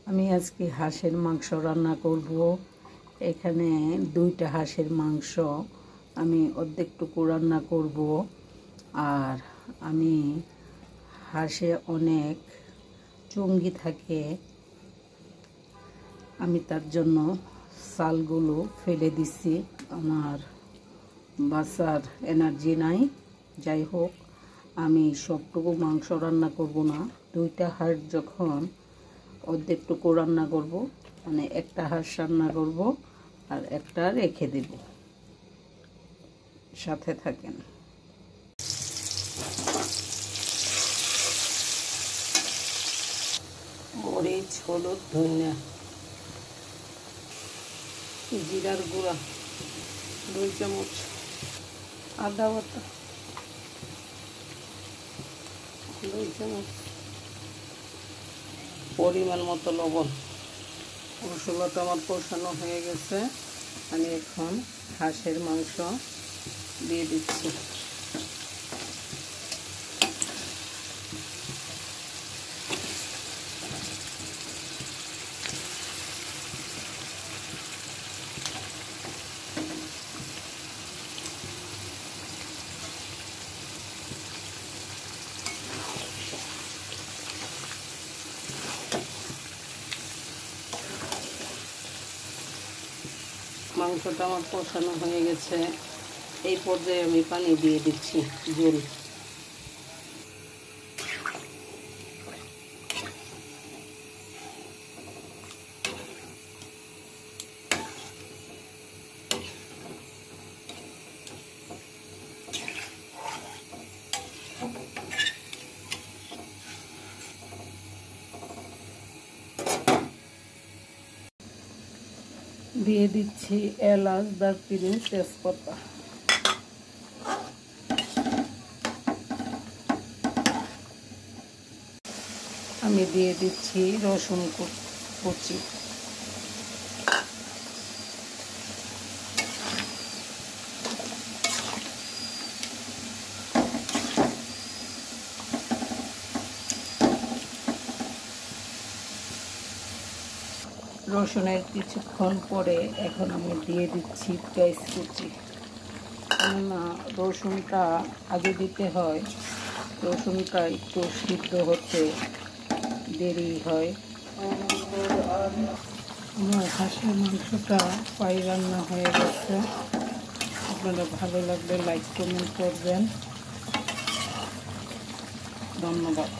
আমি আজকে হাঁসের মাংস রান্না করব। এখানে 2টা হাঁসের মাংস আমি অর্ধেকটুকু রান্না করব। আর আমি হাঁসে অনেক চর্বি থাকে, আমি তার জন্য ছালগুলো ফেলে দিছি। আমার বাসার এনার্জি নাই। যাই হোক, আমি সবটুকু মাংস রান্না করব না। 2টা হাঁস যখন অর্ধেকটুকু রান্না করব, মানে একটা হাঁস রান্না করব আর একটা রেখে দেব। সাথে থাকেন। মরিচ, হলুদ, ধনিয়া, জিরার গুঁড়া 2 চামচ, আদা বাটা 2 চামচ, পরিমাণ মতো লবণ। মশলাটা আমার কষানো হয়ে গেছে। আমি এখন হাঁসের মাংস দিয়ে দিচ্ছি। মাংসটা আমার কষানো হয়ে গেছে। এই পর্যায়ে আমি পানি দিয়ে দিচ্ছি, ঝোল। দিয়ে দিচ্ছি এলাচ, দারচিনি, তেজপাতা। আমি দিয়ে দিচ্ছি রসুন কুচি। রসুনের কিছুক্ষণ পরে এখন আমি দিয়ে দিচ্ছি পেঁয়াজ কুচি। কেননা রসুনটা আগে দিতে হয়, রসুনটা একটু সিদ্ধ হতে দেরি হয়। আমার হাঁসের মাংসটা প্রায় রান্না হয়ে গেছে। আপনারা ভালো লাগলে লাইক কমেন্ট করবেন। ধন্যবাদ।